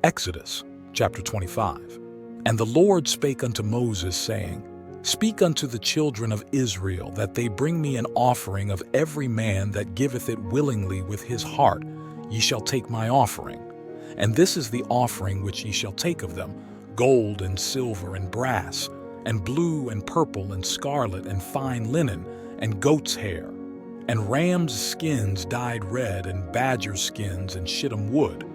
Exodus chapter 25. And the Lord spake unto Moses, saying, Speak unto the children of Israel, that they bring me an offering of every man that giveth it willingly with his heart. Ye shall take my offering. And this is the offering which ye shall take of them: gold and silver and brass, and blue and purple and scarlet and fine linen, and goat's hair, and rams' skins dyed red, and badgers' skins and shittim wood,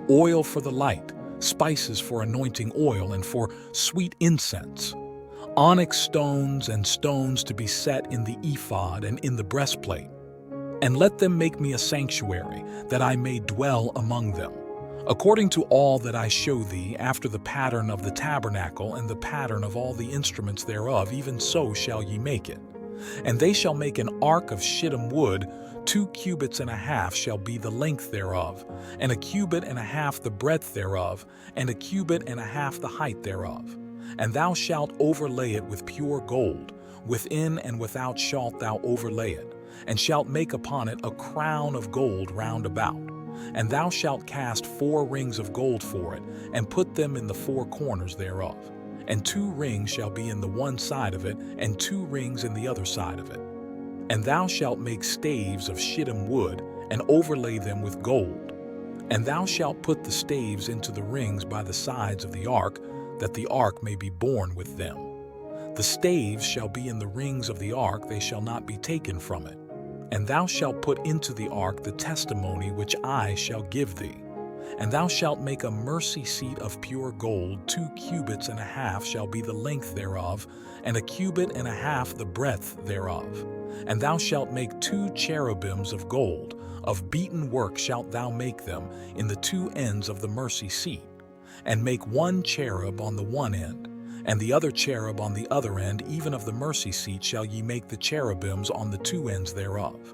oil for the light, spices for anointing oil and for sweet incense, onyx stones and stones to be set in the ephod and in the breastplate. And let them make me a sanctuary, that I may dwell among them, according to all that I show thee, after the pattern of the tabernacle and the pattern of all the instruments thereof, even so shall ye make it. And they shall make an ark of shittim wood. 2 cubits and a half shall be the length thereof, and 1 cubit and a half the breadth thereof, and 1 cubit and a half the height thereof. And thou shalt overlay it with pure gold, within and without shalt thou overlay it, and shalt make upon it a crown of gold round about. And thou shalt cast 4 rings of gold for it, and put them in the 4 corners thereof. And 2 rings shall be in the one side of it, and 2 rings in the other side of it. And thou shalt make staves of shittim wood, and overlay them with gold. And thou shalt put the staves into the rings by the sides of the ark, that the ark may be borne with them. The staves shall be in the rings of the ark, they shall not be taken from it. And thou shalt put into the ark the testimony which I shall give thee. And thou shalt make a mercy seat of pure gold. 2 cubits and a half shall be the length thereof, and 1 cubit and a half the breadth thereof. And thou shalt make 2 cherubims of gold, of beaten work shalt thou make them, in the 2 ends of the mercy seat. And make 1 cherub on the one end, and the other cherub on the other end, even of the mercy seat shall ye make the cherubims on the 2 ends thereof.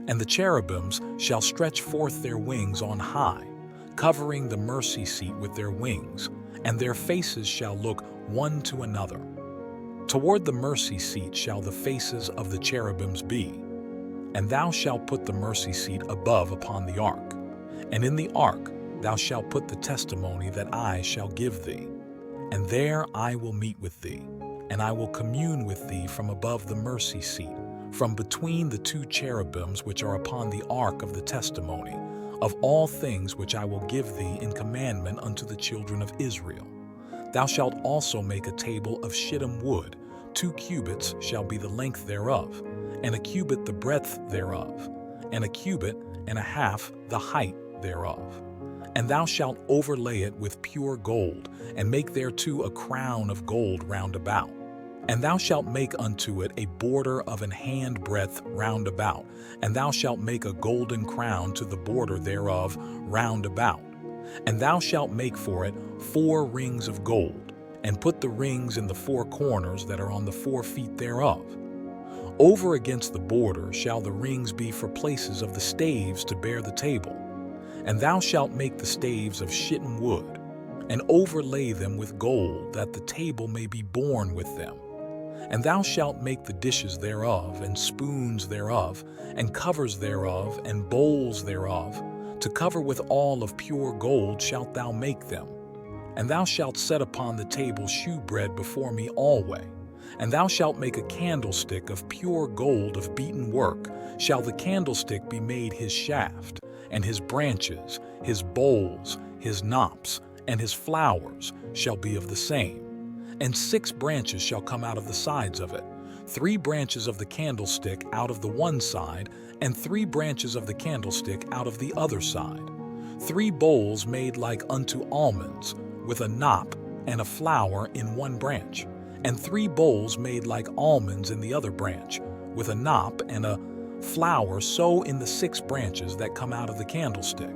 And the cherubims shall stretch forth their wings on high, covering the mercy seat with their wings, and their faces shall look one to another. Toward the mercy seat shall the faces of the cherubims be. And thou shalt put the mercy seat above upon the ark. And in the ark thou shalt put the testimony that I shall give thee. And there I will meet with thee, and I will commune with thee from above the mercy seat, from between the 2 cherubims which are upon the ark of the testimony, of all things which I will give thee in commandment unto the children of Israel. Thou shalt also make a table of shittim wood. 2 cubits shall be the length thereof, and 1 cubit the breadth thereof, and 1 cubit and a half the height thereof. And thou shalt overlay it with pure gold, and make thereto a crown of gold round about. And thou shalt make unto it a border of an hand breadth round about, and thou shalt make a golden crown to the border thereof round about. And thou shalt make for it 4 rings of gold, and put the rings in the 4 corners that are on the 4 feet thereof. Over against the border shall the rings be for places of the staves to bear the table. And thou shalt make the staves of shittim wood, and overlay them with gold, that the table may be borne with them. And thou shalt make the dishes thereof, and spoons thereof, and covers thereof, and bowls thereof. To cover with all of pure gold shalt thou make them. And thou shalt set upon the table shewbread before me alway. And thou shalt make a candlestick of pure gold of beaten work. Shall the candlestick be made his shaft, and his branches, his bowls, his knops, and his flowers shall be of the same. And 6 branches shall come out of the sides of it, 3 branches of the candlestick out of the one side, and 3 branches of the candlestick out of the other side. 3 bowls made like unto almonds, with a knop and a flower in one branch, and 3 bowls made like almonds in the other branch, with a knop and a flower so in the 6 branches that come out of the candlestick.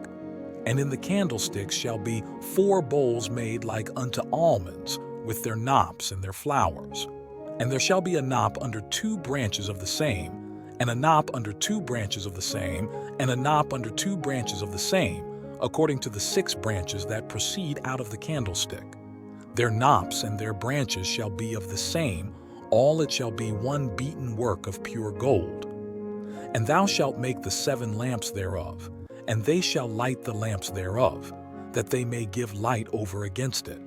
And in the candlestick shall be 4 bowls made like unto almonds, with their knops and their flowers. And there shall be a knop under 2 branches of the same, and a knop under 2 branches of the same, and a knop under 2 branches of the same, according to the 6 branches that proceed out of the candlestick. Their knops and their branches shall be of the same, all it shall be one beaten work of pure gold. And thou shalt make the 7 lamps thereof, and they shall light the lamps thereof. that they may give light over against it.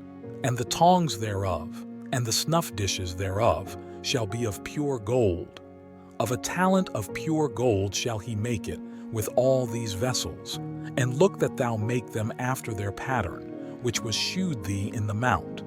And the tongs thereof, and the snuff dishes thereof, shall be of pure gold. Of a talent of pure gold shall he make it, with all these vessels. And look that thou make them after their pattern, which was shewed thee in the mount.